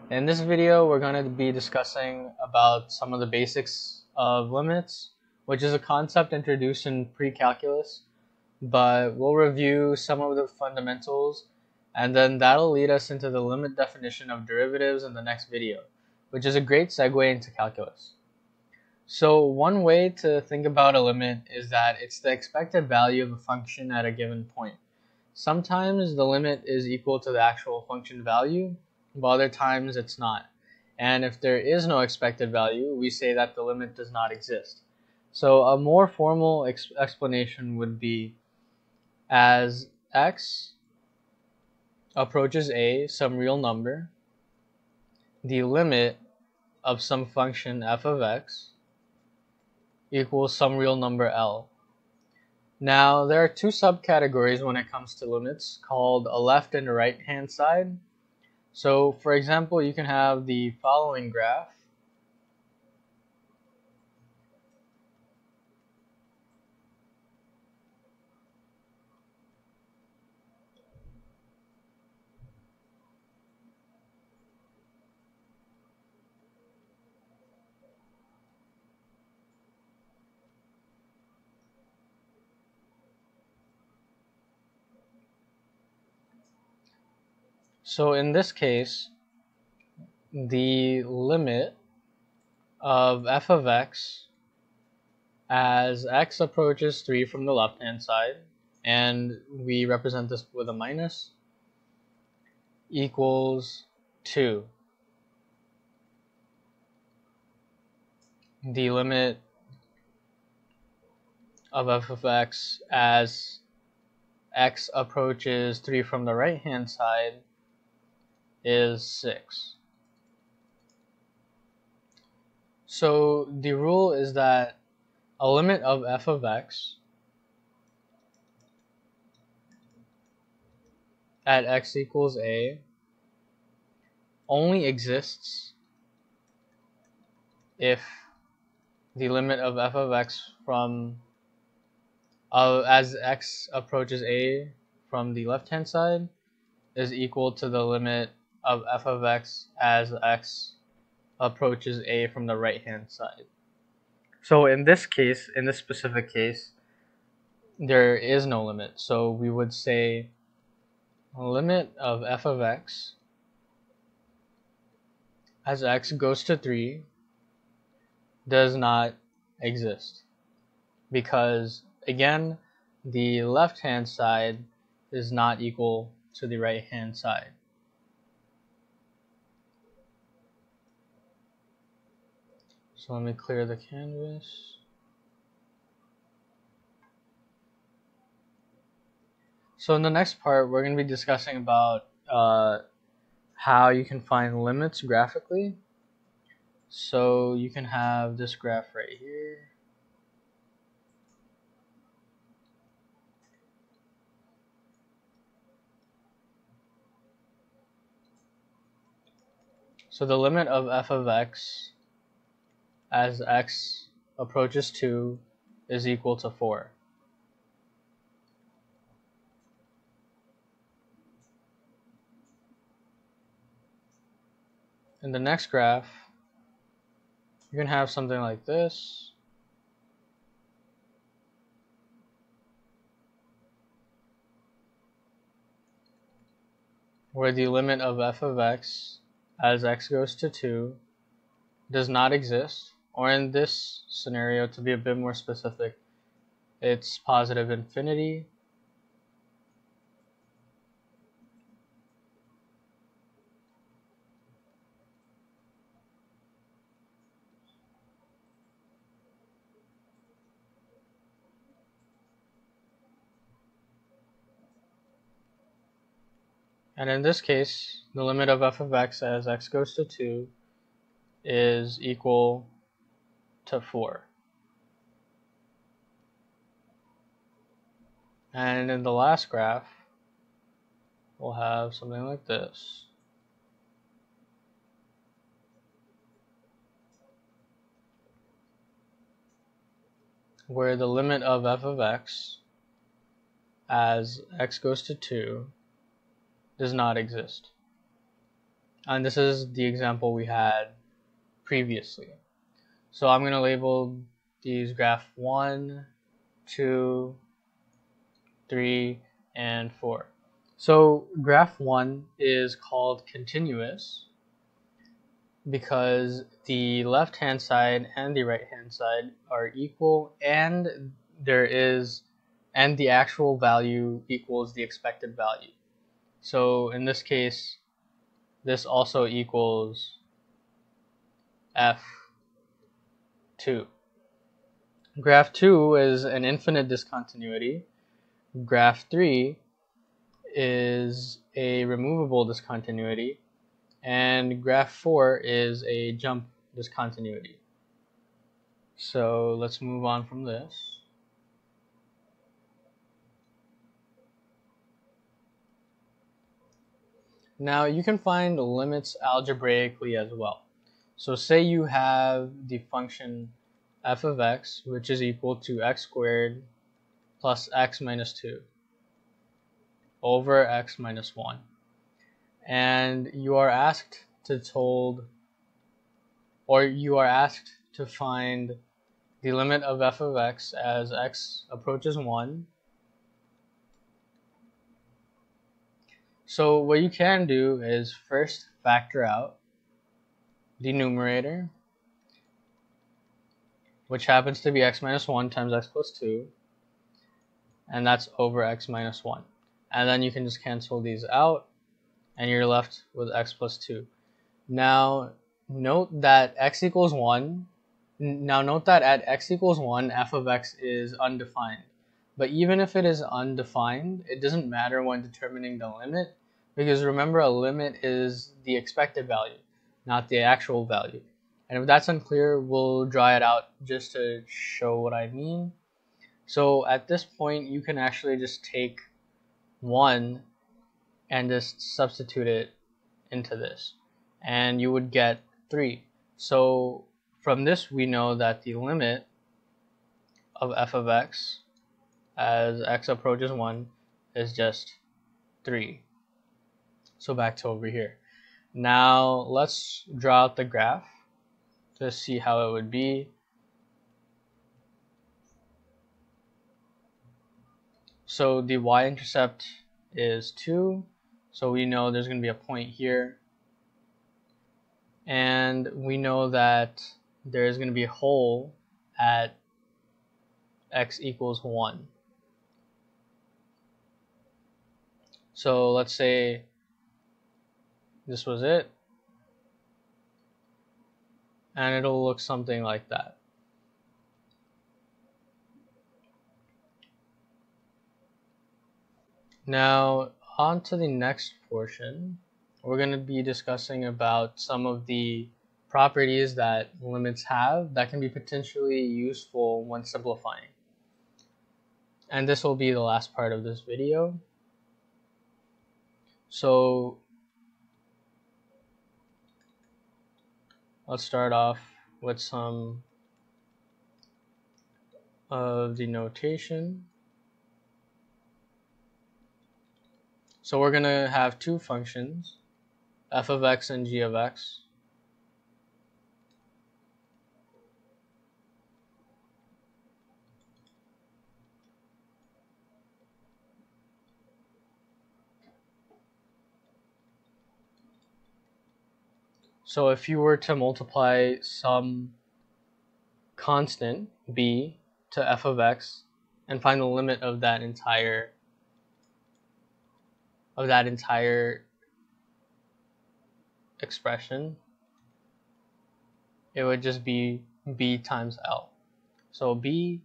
In this video, we're going to be discussing about some of the basics of limits, which is a concept introduced in pre-calculus, but we'll review some of the fundamentals, and then that'll lead us into the limit definition of derivatives in the next video, which is a great segue into calculus. So one way to think about a limit is that it's the expected value of a function at a given point. Sometimes the limit is equal to the actual function value, but other times it's not. And if there is no expected value, we say that the limit does not exist. So a more formal explanation would be as x approaches a, some real number, the limit of some function f of x equals some real number L. Now, there are two subcategories when it comes to limits called a left and a right hand side. So, for example, you can have the following graph. So in this case, the limit of f of x as x approaches 3 from the left hand side, and we represent this with a minus, equals 2. The limit of f of x as x approaches 3 from the right hand side is 6. So the rule is that a limit of f of x at x equals a only exists if the limit of f of x as x approaches a from the left hand side is equal to the limit of f of x as x approaches a from the right hand side. So in this case, in this specific case, there is no limit. So we would say limit of f of x as x goes to 3 does not exist, because again, the left hand side is not equal to the right hand side. So let me clear the canvas. So in the next part, we're going to be discussing about how you can find limits graphically. So you can have this graph right here. So the limit of f of x as x approaches 2 is equal to 4. In the next graph, you can have something like this. Where the limit of f of x as x goes to 2 does not exist, or in this scenario, to be a bit more specific, it's positive infinity. And in this case, the limit of f of x as x goes to 2 is equal to 4. And in the last graph, we'll have something like this. Where the limit of f of x as x goes to 2 does not exist. And this is the example we had previously. So I'm going to label these graph 1, 2, 3, and 4. So graph 1 is called continuous because the left hand side and the right hand side are equal, and the actual value equals the expected value. So in this case, this also equals f2. Graph 2 is an infinite discontinuity. Graph 3 is a removable discontinuity, and graph 4 is a jump discontinuity. So let's move on from this. Now you can find limits algebraically as well. So say you have the function f of x, which is equal to x squared plus x minus 2 over x minus 1. And you are asked to find the limit of f of x as x approaches 1. So what you can do is first factor out the numerator, which happens to be x minus 1 times x plus 2, and that's over x minus 1. And then you can just cancel these out, and you're left with x plus 2. Now note that at x equals 1, f of x is undefined. But even if it is undefined, it doesn't matter when determining the limit, because remember, a limit is the expected value, not the actual value. And if that's unclear, we'll draw it out just to show what I mean. So at this point, you can actually just take 1 and just substitute it into this, and you would get 3. So from this, we know that the limit of f of x as x approaches 1 is just 3. So back to over here. Now let's draw out the graph to see how it would be. So the y-intercept is 2, so we know there's going to be a point here, and we know that there's going to be a hole at x equals 1. So let's say this was it, and it'll look something like that. Now on to the next portion. We're going to be discussing about some of the properties that limits have that can be potentially useful when simplifying. And this will be the last part of this video. So let's start off with some of the notation. So we're going to have two functions, f of x and g of x. So if you were to multiply some constant b to f of x and find the limit of that entire expression, it would just be b times L. So b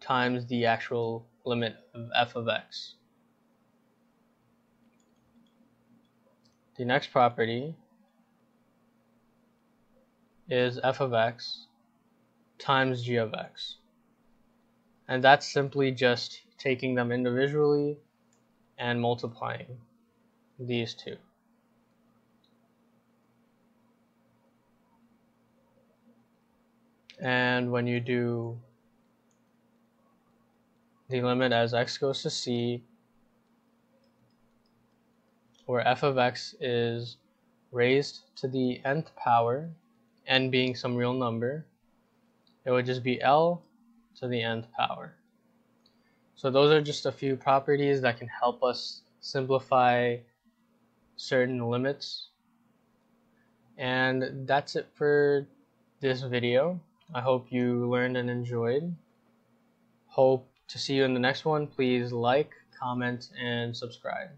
times the actual limit of f of x. The next property is f of x times g of x. And that's simply just taking them individually and multiplying these two. And when you do the limit as x goes to c, where f of x is raised to the nth power, n being some real number, it would just be L to the nth power. So those are just a few properties that can help us simplify certain limits. And that's it for this video. I hope you learned and enjoyed. Hope to see you in the next one. Please like, comment, and subscribe.